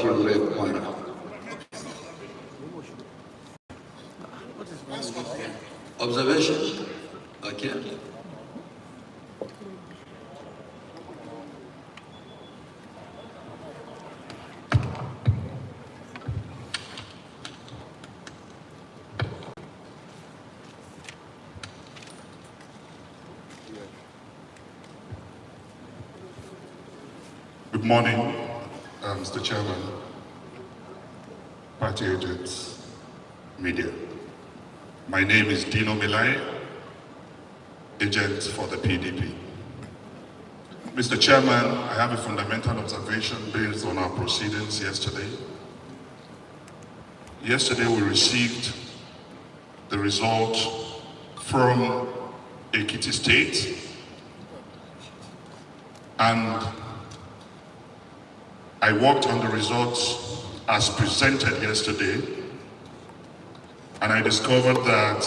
Party Rep Kwara. Observation? Okay. Good morning, Mr. Chairman, party agents, media. My name is Dino Milai, agent for the PDP. Mr. Chairman, I have a fundamental observation based on our proceedings yesterday. Yesterday we received the result from Ekiti State, and I worked on the results as presented yesterday, and I discovered that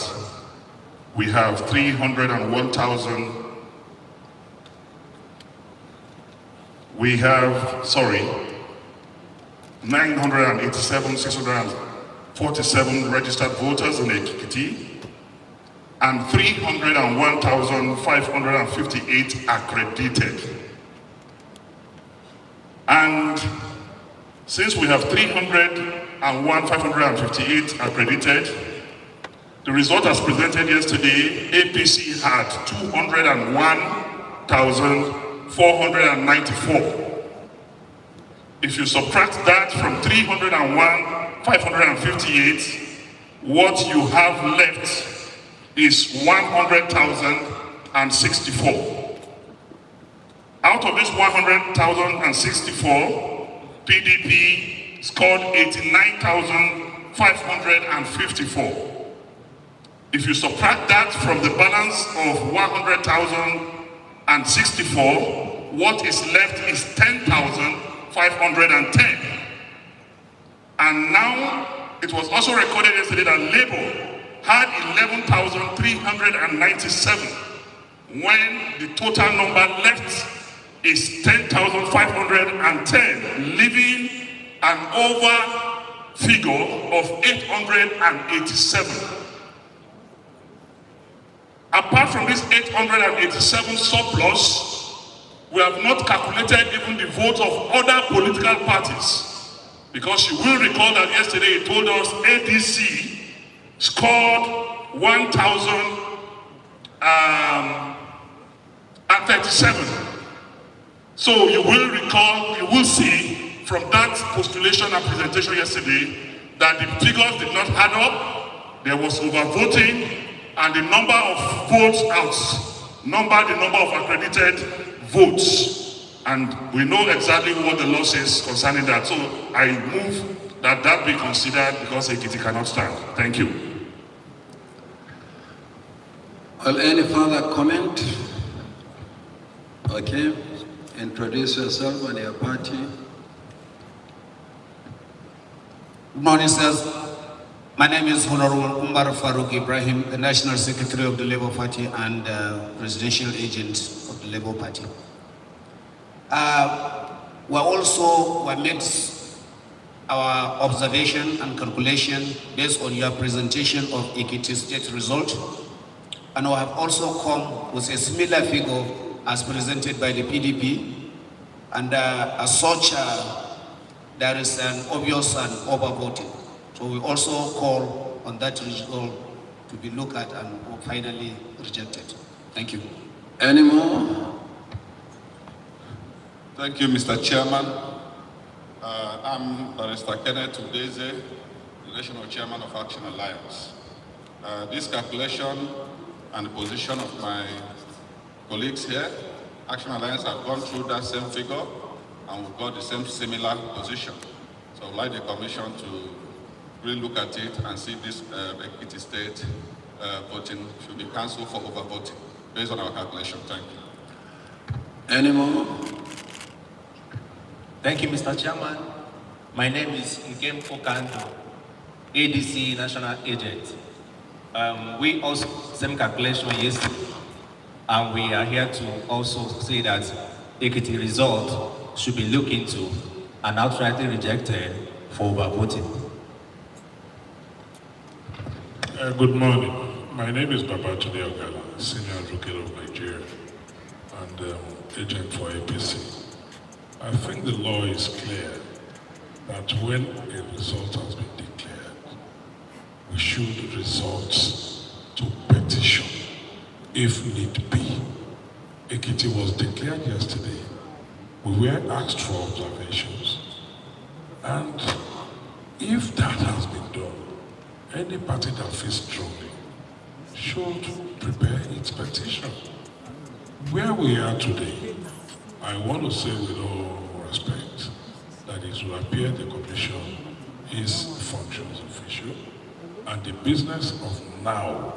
we have 987,647 registered voters in Ekiti, and 301,558 accredited. And since we have 301,558 accredited, the result as presented yesterday, APC had 201,494. If you subtract that from 301,558, what you have left is 100,064. Out of this 100,064, PDP scored 89,554. If you subtract that from the balance of 100,064, what is left is 10,510. And now, it was also recorded yesterday that Labour had 11,397, when the total number left is 10,510, leaving an over figure of 887. Apart from this 887 surplus, we have not calculated even the votes of other political parties. Because you will recall that yesterday he told us ADC scored 1,037. So you will recall, you will see from that postulation and presentation yesterday that the figures did not add up, there was overvoting, and the number of votes outnumbered the number of accredited votes. And we know exactly what the law says concerning that. So I move that that be considered because Ekiti cannot stand. Thank you. Well, any further comment? Okay. Introduce yourself and your party. Good morning, sirs. My name is Honorable Umar Farouk Ibrahim, the National Secretary of the Labour Party and Presidential Agent of the Labour Party. We made our observation and calculation based on your presentation of Ekiti State result, and we have also come with a similar figure as presented by the PDP, and as such, there is an obvious and overvoting. So we also call on that result to be looked at and finally rejected. Thank you. Any more? Thank you, Mr. Chairman. I'm Barrister Kenneth Udeze, the National Chairman of Action Alliance. This calculation and the position of my colleagues here, Action Alliance have gone through that same figure and we've got the same similar position. So I'd like the Commission to really look at it and see this Ekiti State voting should be cancelled for overvoting based on our calculation. Thank you. Any more? Thank you, Mr. Chairman. My name is Nkem Fokanto, ADC National Agent. We also same calculation yesterday, and we are here to also say that Ekiti result should be looked into and outrightly rejected for overvoting. Good morning. My name is Babatunde Ogala, Senior Advocate of Nigeria and agent for APC. I think the law is clear that when a result has been declared, we should resort to petition if need be. Ekiti was declared yesterday. We were asked for observations. And if that has been done, any party that feels strongly should prepare its petition. Where we are today, I want to say with all respect that it will appear the commission is functions official, and the business of now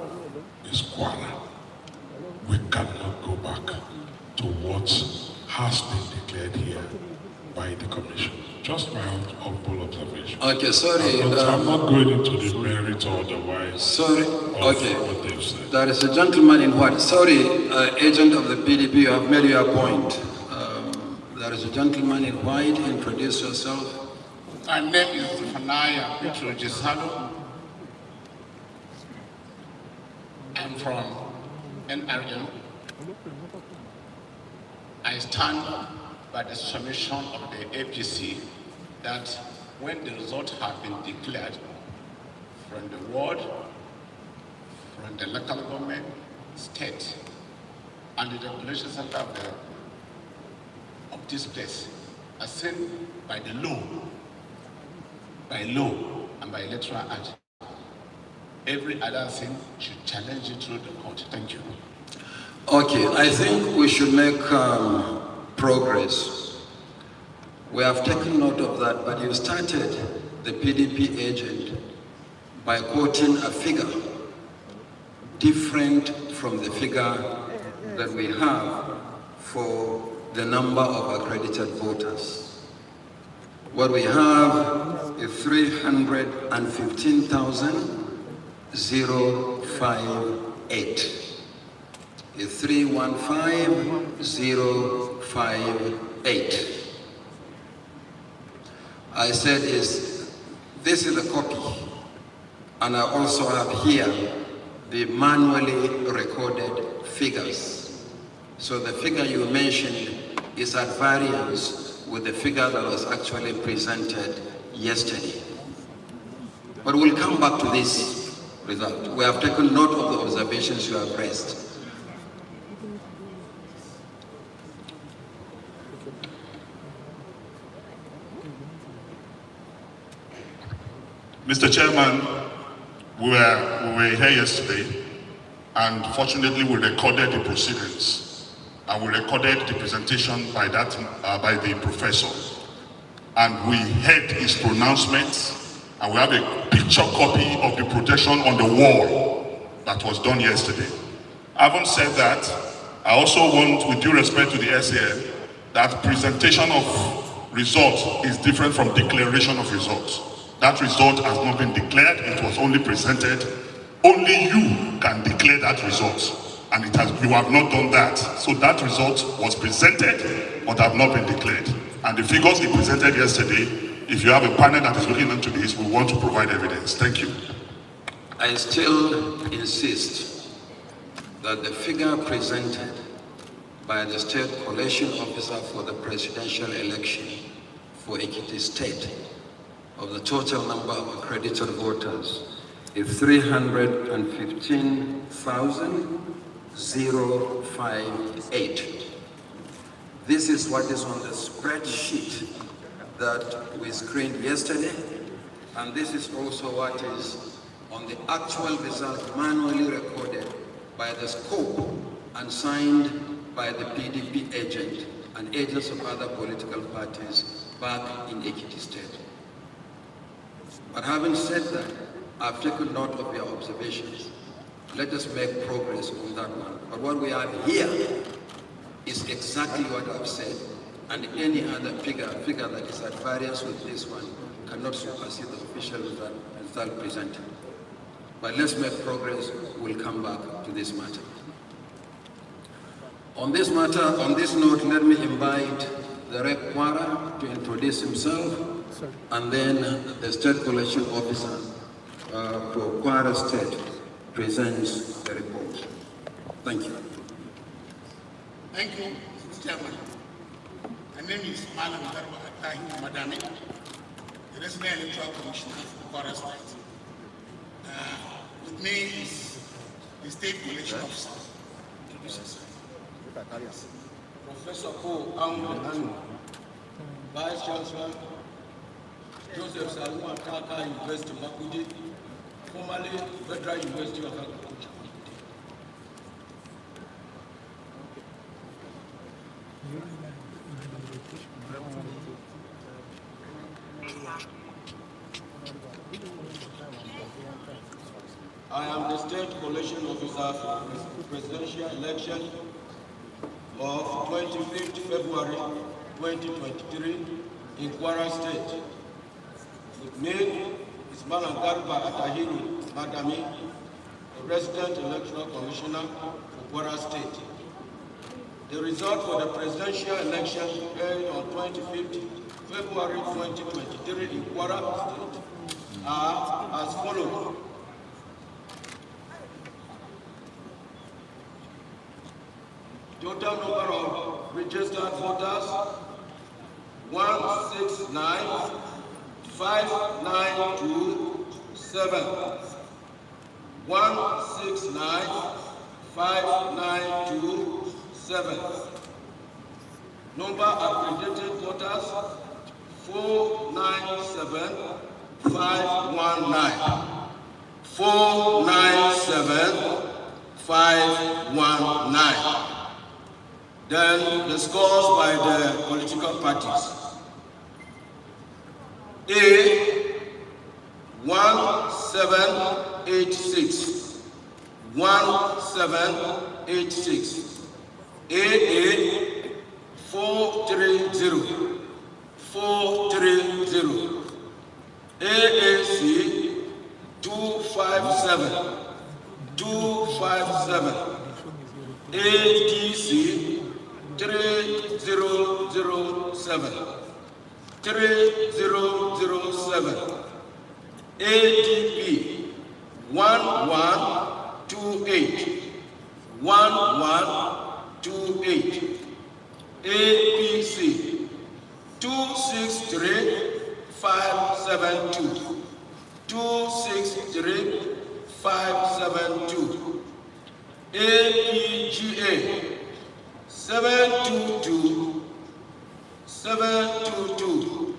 is Kwara. We cannot go back to what has been declared here by the commission. Just my humble observation. Okay, sorry. I'm not going into the merit or otherwise. Sorry. Of Okay. what they've said. There is a gentleman in white. Sorry, agent of the PDP, you have made your point. There is a gentleman in white. Introduce yourself. My name is Fanaya Petrojisado. I'm from NRM. I stand by the submission of the APC that when the result has been declared from the ward, from the local government, state, and the regulation center of this place, as seen by the law, and by electoral act, every other thing should challenge it through the court. Thank you. Okay, I think we should make progress. We have taken note of that, but you started the PDP agent by quoting a figure different from the figure that we have for the number of accredited voters. What we have is 315,058. It's 315,058. I said this is a copy, and I also have here the manually recorded figures. So the figure you mentioned is at variance with the figure that was actually presented yesterday. But we'll come back to this result. We have taken note of the observations you have raised. Mr. Chairman, we were here yesterday, and fortunately we recorded the proceedings, and we recorded the presentation by the professor, and we heard his pronouncements, and we have a picture copy of the projection on the wall that was done yesterday. Having said that, I also want, with due respect to the SAN, that presentation of results is different from declaration of results. That result has not been declared, it was only presented. Only you can declare that result, and you have not done that. So that result was presented, but have not been declared. And the figures he presented yesterday, if you have a panel that is looking into this, we want to provide evidence. Thank you. I still insist that the figure presented by the State Collation Officer for the presidential election for Ekiti State of the total number of accredited voters is 315,058. This is what is on the spreadsheet that we screened yesterday, and this is also what is on the actual result manually recorded by the scope and signed by the PDP agent and agents of other political parties back in Ekiti State. But having said that, I've taken note of your observations. Let us make progress on that one. But what we have here is exactly what I've said, and any other figure that is at variance with this one cannot supersede the official result presented. But let's make progress. We'll come back to this matter. On this note, let me invite the Rep Kwara to introduce himself, and then the State Collection Officer for Kwara State presents the report. Thank you. Thank you, Mr. Chairman. My name is Malam Garba Atahi Madami, the Resident Electoral Commissioner for Kwara State. With me is the State Collection Officer. Professor Paul Anu, Vice Chancellor, Joseph Saluma Kaka University Makuди, formerly Federal University of Agriculture. I am the State Collection Officer for the presidential election of 25th February 2023 in Kwara State. With me is Malam Garba Atahiru Madami, the Resident Electoral Commissioner for Kwara State. The result for the presidential election held on 25th February 2023 in Kwara State are as follows. Total number of registered voters 169,592,7. 169,592,7. Number accredited voters 497,519. 497,519. Then the scores by the political parties. A 1786. 1786. AA 430. 430. AAC 257. 257. ADC 3007. 3007. ADP 1128. 1128. APC 263572. 263572. APGA 722. 722.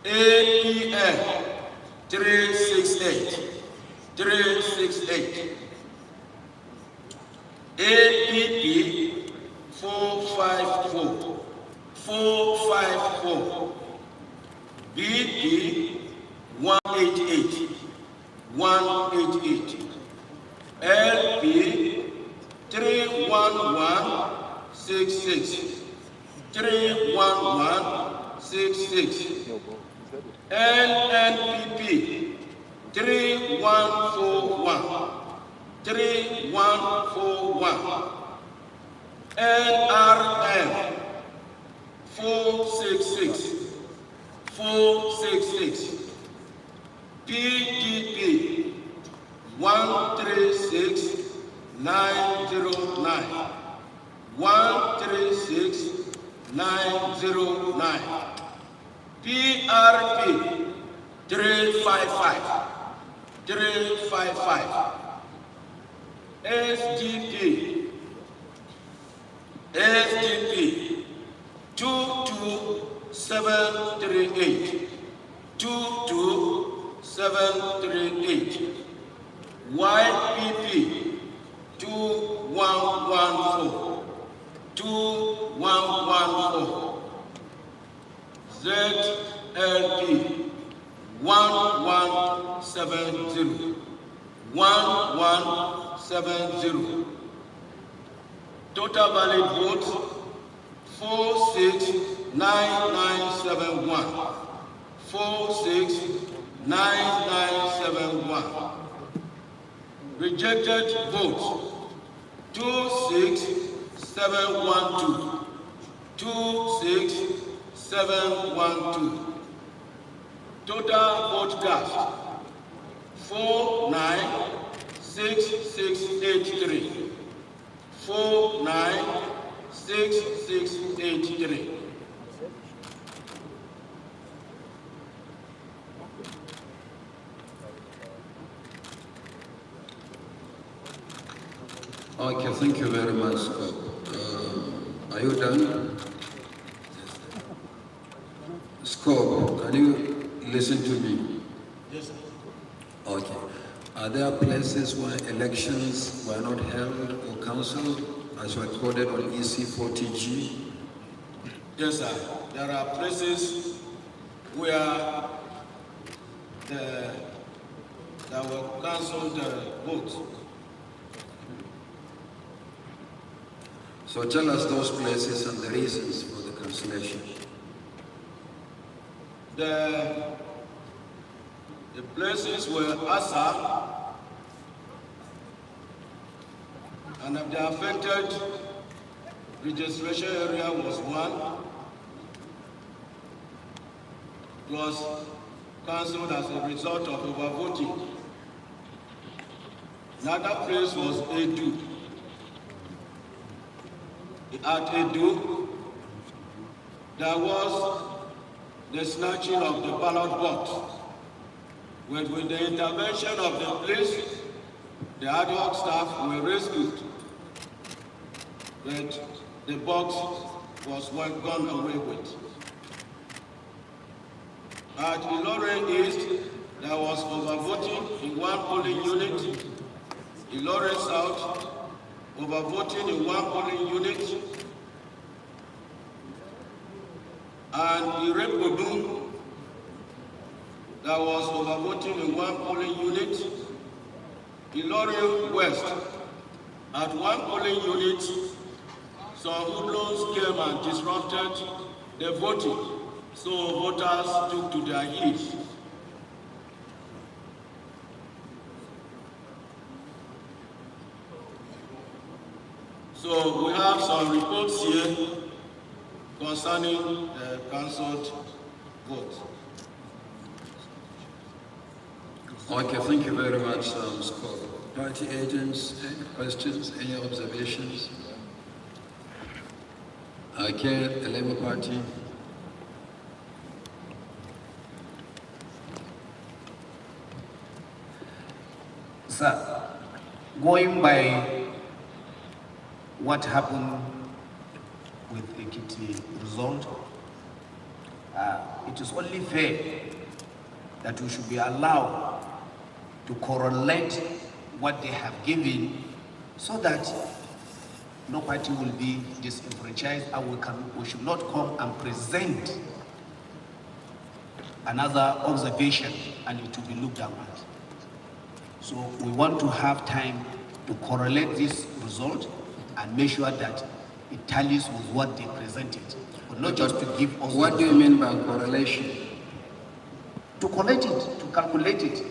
APN 368. 368. APP 454. 454. BP 188. 188. LP 31166. 31166. NNPP 3141. 3141. NRM 466. 466. PDP 136909. 136909. PRP 355. 355. SDP 22738. 22738. YPP 2114. 2114. ZLP 1170. 1170. Total valid votes 469971. 469971. Rejected votes 26712. 26712. Total vote cast 496683. 496683. Okay, thank you very much, Scott. Are you done? Scope, can you listen to me? Yes, sir. Okay. Are there places where elections were not held or cancelled as recorded on EC 40G? Yes, sir. There are places where there were cancelled votes. So tell us those places and the reasons for the cancellation. The places were Asa and the affected registration area was one. It was cancelled as a result of overvoting. Another place was Edu. At Edu, there was the snatching of the ballot box. With the intervention of the police, the ad hoc staff were rescued. But the box was gone away with. At Ilorin East, there was overvoting in one polling unit. Ilorin South, overvoting in one polling unit. And Irepodu, there was overvoting in one polling unit. Ilorin West, at one polling unit, some hoodlums came and disrupted the voting, so voters took to their heels. So we have some reports here concerning the cancelled vote. Okay, thank you very much, Scott. Party agents, any questions, any observations? Okay, the Labour Party. Sir, going by what happened with Ekiti result, it is only fair that we should be allowed to correlate what they have given so that no party will be disenfranchised and we should not come and present another observation and it will be looked down at. So we want to have time to correlate this result and make sure that it tallies with what they presented, but not just to give us. What do you mean by correlation? To collect it, to calculate it.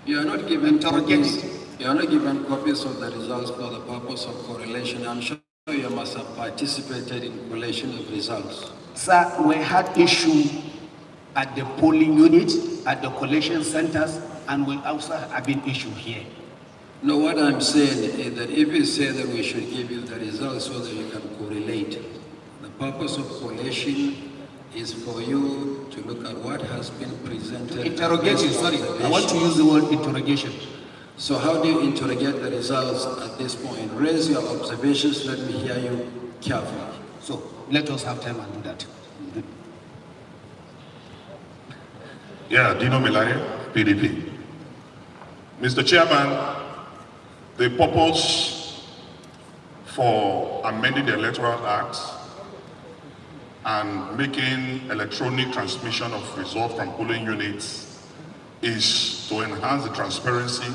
You are not given Interrogate copies. You are not given copies of the results for the purpose of correlation. I'm sure you must have participated in collation of results. Sir, we had issue at the polling unit, at the collection centers, and we also have been issue here. No, what I'm saying is that if you say that we should give you the results so that you can correlate, the purpose of collation is for you to look at what has been presented. Interrogation, sorry, I want to use the word interrogation. So how do you interrogate the results at this point? Raise your observations, let me hear you carefully. So let us have time and do that. Yeah, Dino Melare, PDP. Mr. Chairman, the purpose for amending the Electoral Act and making electronic transmission of results from polling units is to enhance the transparency,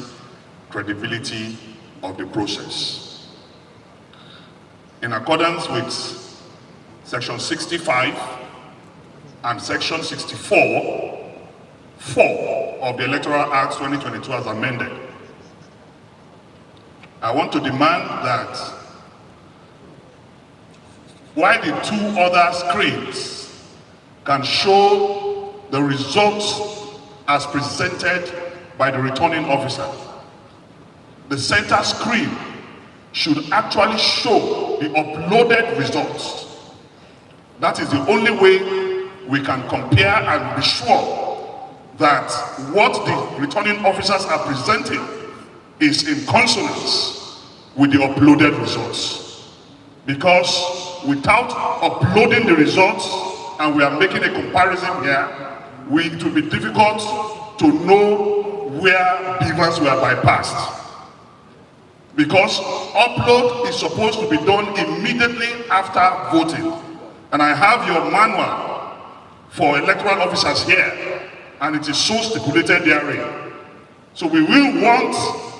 credibility of the process. In accordance with Section 65 and Section 64(4) of the Electoral Act 2022 as amended, I want to demand that while the two other screens can show the results as presented by the returning officer. The center screen should actually show the uploaded results. That is the only way we can compare and be sure that what the returning officers are presenting is in consonance with the uploaded results. Because without uploading the results, and we are making a comparison here, it will be difficult to know where beavers were bypassed. Because upload is supposed to be done immediately after voting. And I have your manual for electoral officers here, and it is so stipulated therein. So we will want,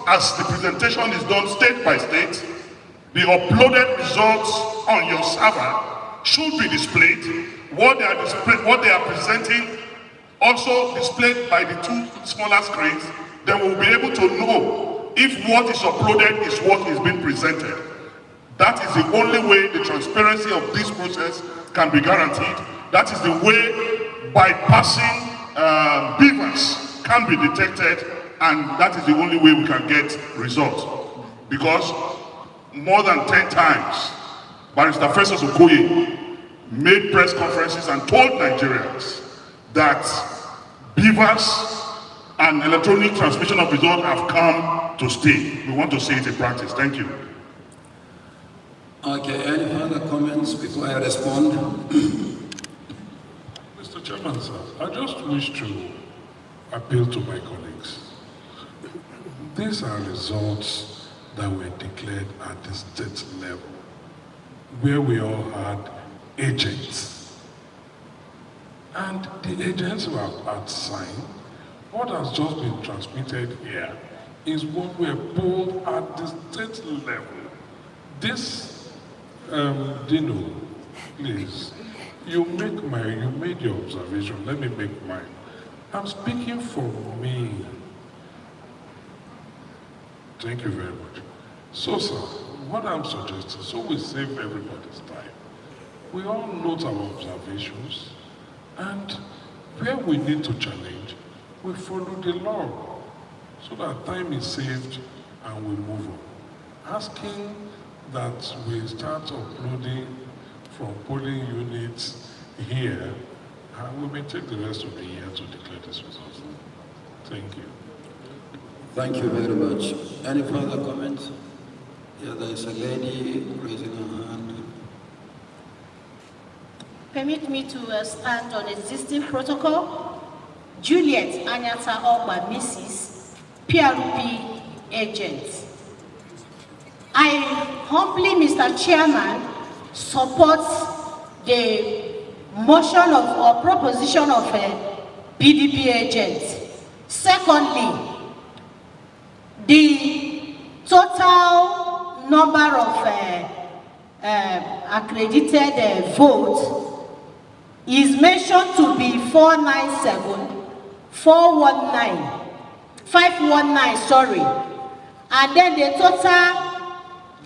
as the presentation is done state by state, the uploaded results on your server should be displayed. What they are presenting also displayed by the two smaller screens. Then we'll be able to know if what is uploaded is what is being presented. That is the only way the transparency of this process can be guaranteed. That is the way bypassing beavers can be detected, and that is the only way we can get results. Because more than 10 times, Barrister Festus Okoye made press conferences and told Nigerians that beavers and electronic transmission of results have come to stay. We want to see it in practice. Thank you. Okay, any further comments before I respond? Mr. Chairman, sir, I just wish to appeal to my colleagues. These are results that were declared at the state level, where we all had agents. And the agents who have had signed. What has just been transmitted here is what we're pulled at the state level. This, Dino, please, you made your observation. Let me make mine. I'm speaking for me. Thank you very much. So, sir, what I'm suggesting, so we save everybody's time, we all note our observations, and where we need to challenge, we follow the law so that time is saved and we move on. Asking that we start uploading from polling units here, and we may take the rest of the year to declare this results. Thank you. Thank you very much. Any further comments? Yeah, there is a lady raising her hand. Permit me to stand on existing protocol. Juliet Anyata Ogba, Mrs. PRP agent. I humbly, Mr. Chairman, support the motion or proposition of a PDP agent. Secondly, the total number of accredited votes is mentioned to be 519, sorry. And then the total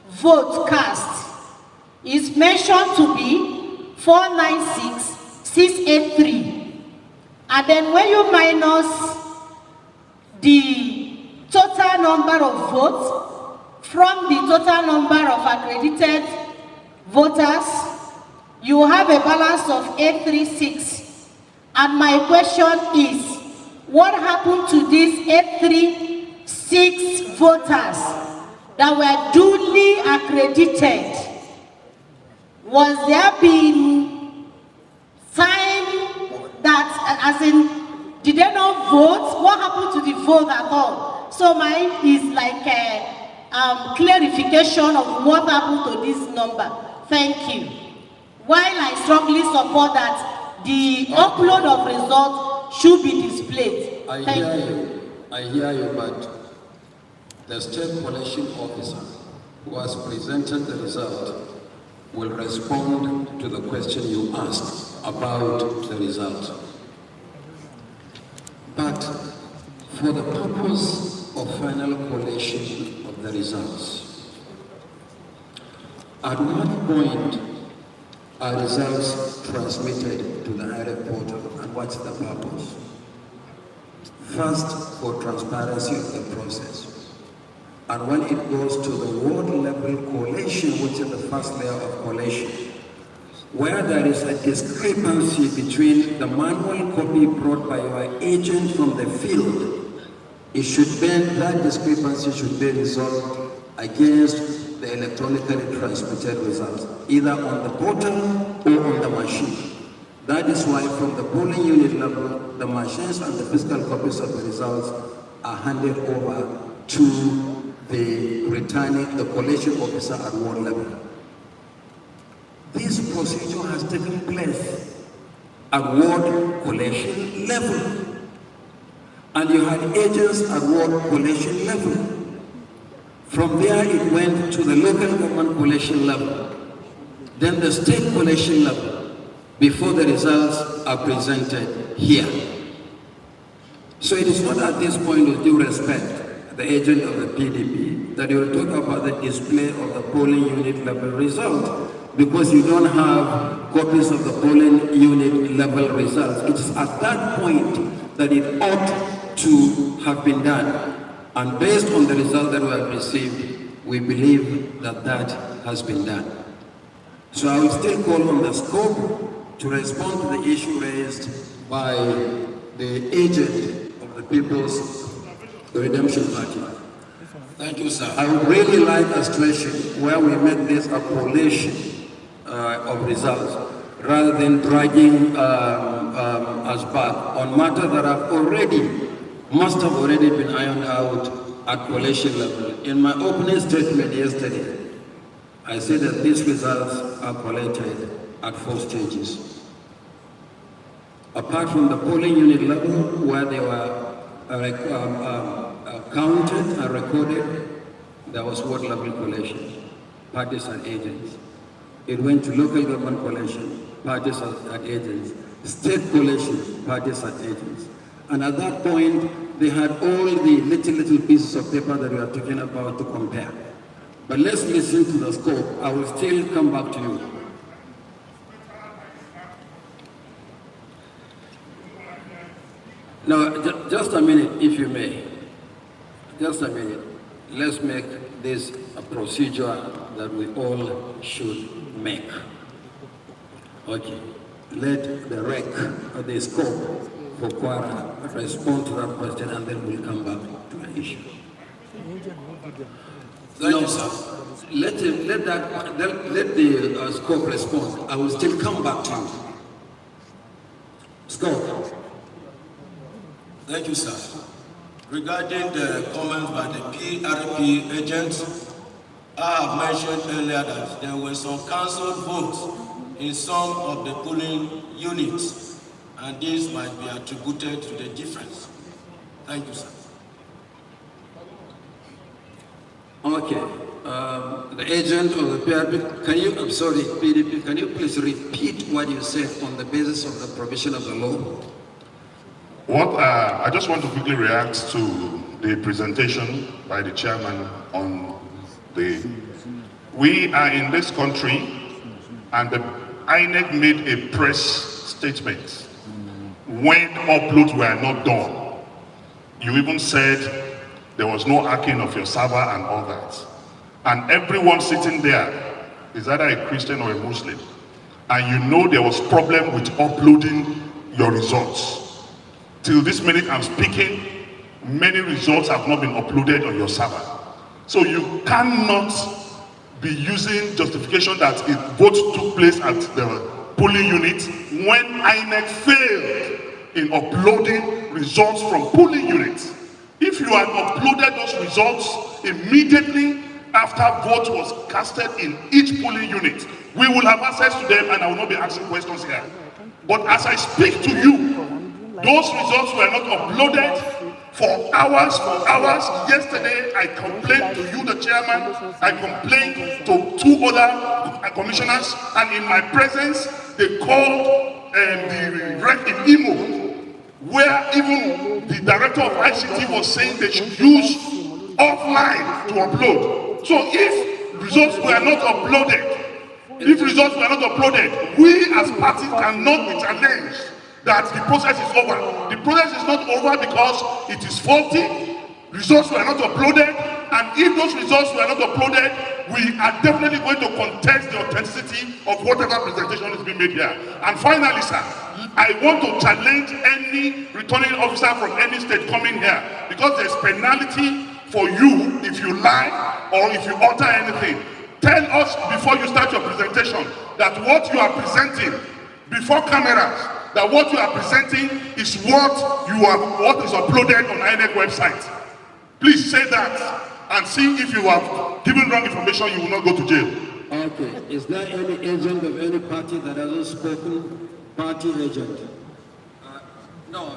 vote cast is mentioned to be 496,683. And then when you minus the total number of votes from the total number of accredited voters, you have a balance of 836. And my question is, what happened to these 836 voters that were duly accredited? Was there been time that, as in, did they not vote? What happened to the vote at all? So mine is like a clarification of what happened to this number. Thank you. While I strongly support that the upload of results should be displayed. I hear you, but the state collection officer who has presented the result will respond to the question you asked about the result. But for the purpose of final collation of the results, at what point are results transmitted to the IREF portal, and what's the purpose? First, for transparency of the process. And when it goes to the ward level collation, which is the first layer of collation, where there is a discrepancy between the manual copy brought by your agent from the field, that discrepancy should be resolved against the electronically transmitted results, either on the portal or on the machine. That is why from the polling unit level, the machines and the physical copies of the results are handed over to the collation officer at ward level. This procedure has taken place at ward collation level. And you had agents at ward collation level. From there it went to the local government collation level, then the state collation level, before the results are presented here. So it is not at this point, with due respect, the agent of the PDP, that you will talk about the display of the polling unit level result, because you don't have copies of the polling unit level results. It is at that point that it ought to have been done. And based on the result that we have received, we believe that that has been done. So I will still call on the scope to respond to the issue raised by the agent of the People's Redemption Party. Thank you, sir. I would really like a situation where we make this a collation of results, rather than dragging us back on matters that must have already been ironed out at collation level. In my opening statement yesterday, I said that these results are collated at 4 stages. Apart from the polling unit level, where they were counted and recorded, there was ward level collation, parties and agents. It went to local government collation, parties and agents, state collation, parties and agents. And at that point, they had all the little pieces of paper that we are talking about to compare. But let's listen to the scope. I will still come back to you. Now, just a minute, if you may. Just a minute. Let's make this a procedure that we all should make. Okay. Let the rec, or the scope for Kwara, respond to that question, and then we'll come back to the issue. Thank you, sir. Let the scope respond. I will still come back to you. Scope. Thank you, sir. Regarding the comments by the PRP agents, I have mentioned earlier that there were some cancelled votes in some of the polling units, and this might be attributed to the difference. Thank you, sir. Okay. The agent of the PRP, PDP, can you please repeat what you said on the basis of the provision of the law? I just want to quickly react to the presentation by the chairman on we are in this country, and the INEC made a press statement when uploads were not done. You even said there was no hacking of your server and all that. And everyone sitting there is either a Christian or a Muslim. And you know there was problem with uploading your results. Till this minute I'm speaking, many results have not been uploaded on your server. So you cannot be using justification that a vote took place at the polling unit when INEC failed in uploading results from polling units. If you had uploaded those results immediately after vote was casted in each polling unit, we will have access to them and I will not be asking questions here. But as I speak to you, those results were not uploaded for hours. Yesterday, I complained to you, the chairman. I complained to 2 other commissioners, and in my presence, they called the rec in Imo, where even the director of ICT was saying they should use offline to upload. So if results were not uploaded If results were not uploaded, we as parties cannot be challenged that the process is over. The process is not over because it is faulty. Results were not uploaded, and if those results were not uploaded, we are definitely going to contest the authenticity of whatever presentation is being made here. And finally, sir, I want to challenge any returning officer from any state coming here, because there's penalty for you if you lie or if you alter anything. Tell us before you start your presentation that what you are presenting before cameras, that what you are presenting is what is uploaded on INEC website. Please say that and see if you have given wrong information, you will not go to jail. Okay. Is there any agent of any party that hasn't spoken? Party agent? No,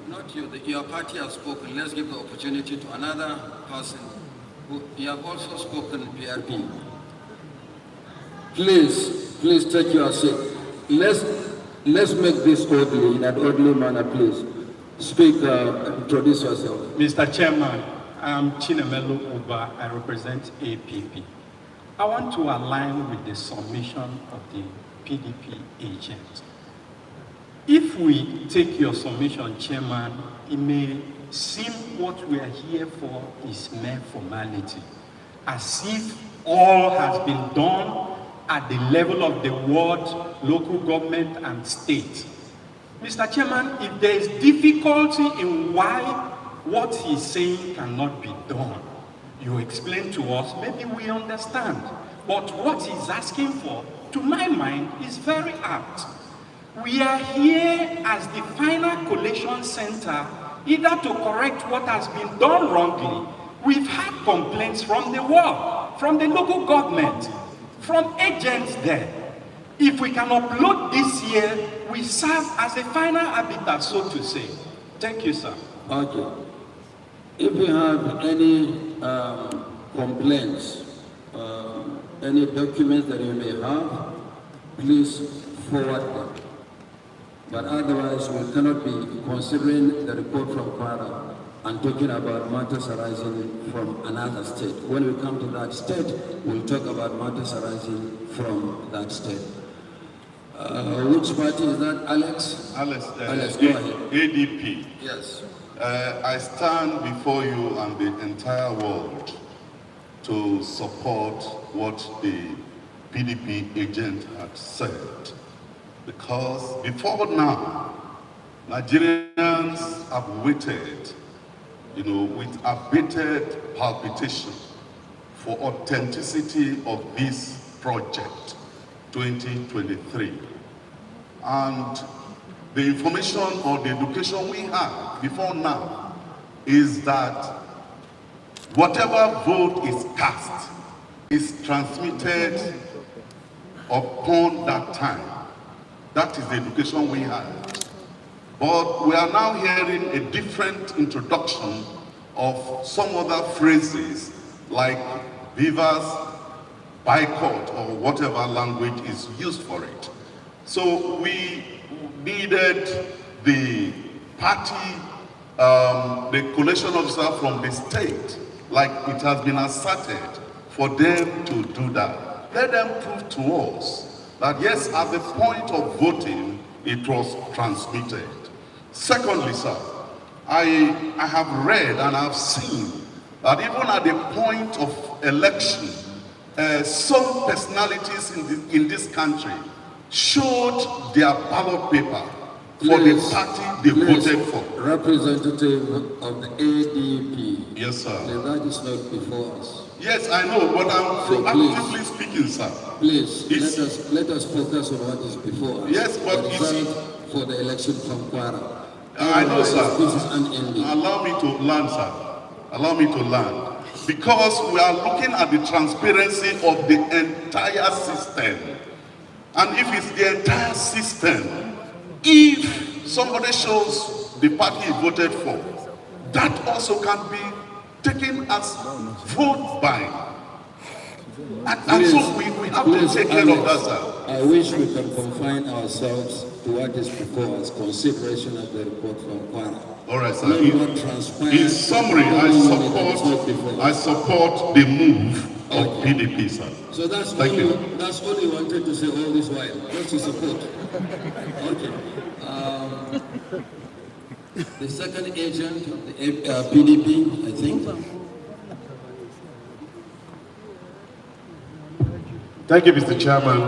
not you. Your party has spoken. Let's give the opportunity to another person. You have also spoken, PRP. Please take your seat. Let's make this orderly, in an orderly manner, please. Speak, introduce yourself. Mr. Chairman, I'm Chinemelu Uba. I represent APP. I want to align with the submission of the PDP agent. If we take your submission, Chairman, it may seem what we are here for is mere formality, as if all has been done at the level of the ward, local government, and state. Mr. Chairman, if there is difficulty in why what he's saying cannot be done, you explain to us, maybe we understand. But what he's asking for, to my mind, is very apt. We are here as the final collation center, either to correct what has been done wrongly. We've had complaints from the ward, from the local government, from agents there. If we can upload this year, we serve as a final arbiter, so to say. Thank you, sir. Okay. If you have any complaints, any documents that you may have, please forward them. But otherwise, we cannot be considering the report from Kwara and talking about matters arising from another state. When we come to that state, we'll talk about matters arising from that state. Which party is that, Alex? Alex, go ahead. ADP. Yes. I stand before you and the entire world to support what the PDP agent had said. Because before now, Nigerians have waited, with abated palpitation for authenticity of this project, 2023. And the information or the education we have before now is that whatever vote is cast is transmitted upon that time. That is the education we have. But we are now hearing a different introduction of some other phrases like beavers, boycott, or whatever language is used for it. So we needed the party, the collation officer from the state, like it has been asserted, for them to do that. Let them prove to us that yes, at the point of voting, it was transmitted. Secondly, sir, I have read and I've seen that even at the point of election, some personalities in this country showed their ballot paper for the party they voted for. Representative of the ADP. Yes, sir. That is not before us. Yes, I know, but I'm So actively speaking, sir. Please, let us focus on what is before us. Yes, but the you see, result for the election from Kwara. I know, sir. This is unending. Allow me to learn, sir. Allow me to learn. Because we are looking at the transparency of the entire system. And if it's the entire system, if somebody shows the party he voted for, that also can be taken as vote buying. And so we have to take care of that, sir. I wish we can confine ourselves to what is before us, consideration of the report from Kwara. All right, sir. In summary, I support the move of PDP, sir. So that's Thank all, you. that's all you wanted to say all this while, just to support. Okay. The second agent of the PDP, I think. Thank you, Mr. Chairman.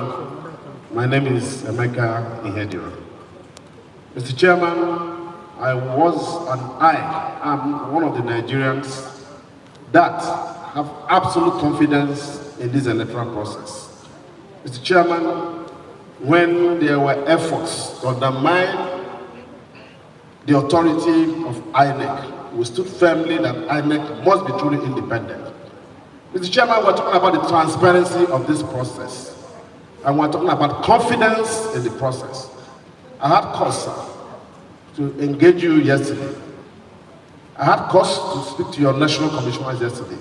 My name is Emeka Ihediro. Mr. Chairman, I am one of the Nigerians that have absolute confidence in this electoral process. Mr. Chairman, when there were efforts to undermine the authority of INEC, we stood firmly that INEC must be truly independent. Mr. Chairman, we're talking about the transparency of this process, and we're talking about confidence in the process. I had cause, sir, to engage you yesterday. I had cause to speak to your national commissioners yesterday.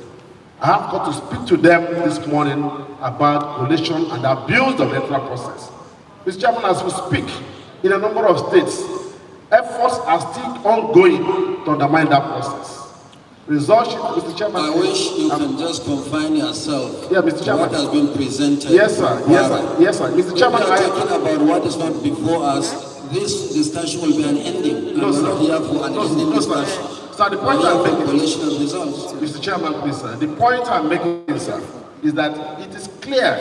I have got to speak to them this morning about relation and abuse of the electoral process. Mr. Chairman, as we speak, in a number of states, efforts are still ongoing to undermine that process. Result, Mr. Chairman. I wish you can just confine yourself Mr. to Chairman. what has been presented. Yes, sir. Yes, sir. Yes, sir. Mr. Chairman, we are talking about what is not before us. This discussion will be an ending. No, sir. We're not here for an ending discussion. Sir, the point I'm making, collation of results. Mr. Chairman, please, sir. The point I'm making, sir, is that it is clear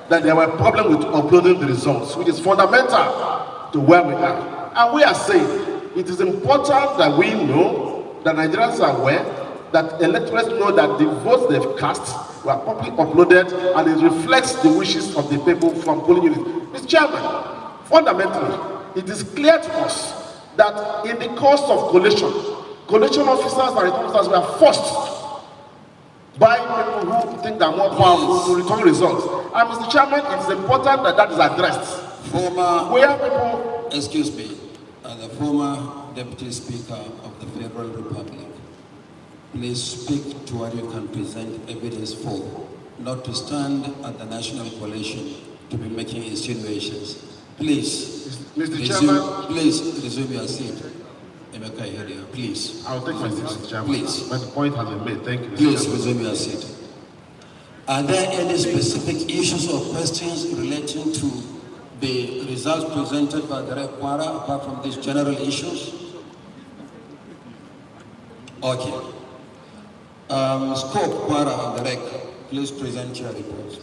that there were problems with uploading the results, which is fundamental to where we are. And we are saying it is important that we know, that Nigerians are aware, that electors know that the votes they've cast were properly uploaded and it reflects the wishes of the people from polling units. Mr. Chairman, fundamentally, it is clear to us that in the course of collation officers and return officers were forced by people who think they're more powerful to return results. And Mr. Chairman, it is important that that is addressed. Excuse me, the former Deputy Speaker of the Federal Republic, please speak to what you can present evidence for, not to stand at the National Coalition to be making insinuations. Please, Mr. Chairman, please resume your seat. Emeka Ihediro, please. I'll take my seat, Mr. Chairman. Please. But the point has been made. Thank you, Mr. Please Chairman. resume your seat. Are there any specific issues or questions relating to the results presented by the Rep. Kwara, apart from these general issues? Okay. Scope, Kwara, and the Rec, please present your report.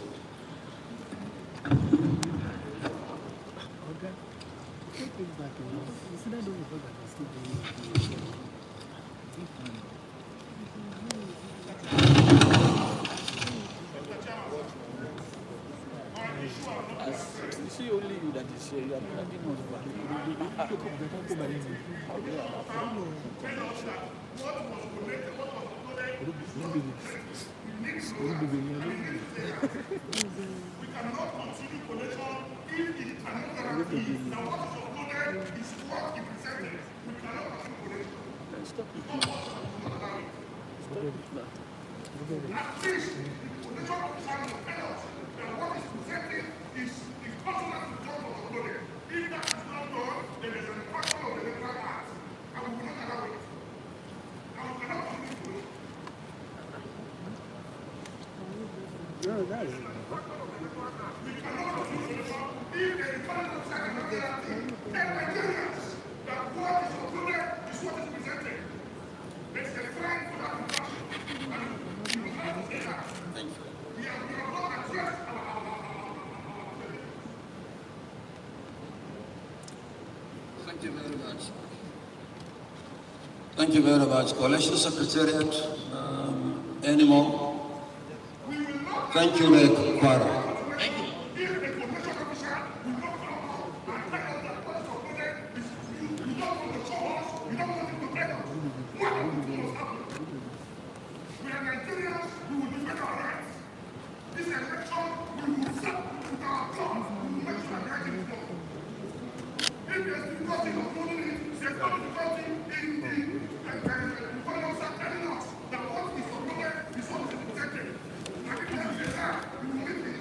See only you that is here. You are planning We cannot continue collection if it cannot guarantee that what is uploaded is what is presented. We cannot continue collection. Stop it. At least the collection officer will tell us that what is presented is consonant to what was uploaded. If that is not done, then there is an infraction of the Electoral Act, and we will not allow it. And we cannot continue collection. No, that is We cannot continue collection if the returning officer cannot guarantee 10 Nigerians that what is uploaded is what is presented. There is a fine for that infraction. And we will not say that. We have not addressed Thank you very much. Thank you very much. Coalition Secretariat, any more? Thank you, Rec. Kwara. We are Nigerians, we will defend our rights. This election, we will set with our blood, we will make sure that right is done. If there's difficulty of doing it, there's no difficulty in the returning officer telling us that what is uploaded is what is protected. And if there is a lie, we will make it.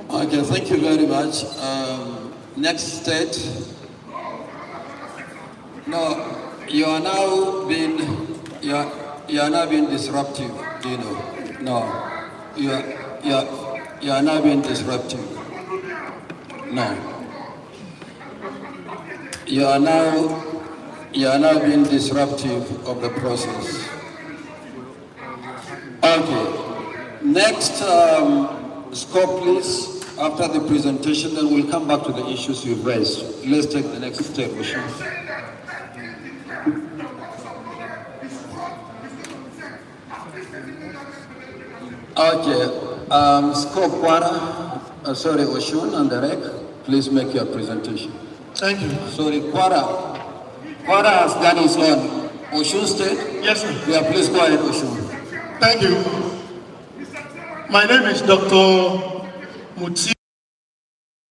Okay, thank you very much. Next state. No, you are now being disruptive, do you know? No. You are now being disruptive. No. You are now being disruptive of the process. Okay. Next scope, please. After the presentation, then we'll come back to the issues you've raised. Let's take the next step, Oshin. Okay. Scope Kwara, sorry, Oshun and Derek, please make your presentation. Thank you. Sorry, Kwara. Kwara has done his own. Oshun State? Yes, sir. Yeah, please go ahead, Oshun. Thank you. My name is Dr. Mutsi.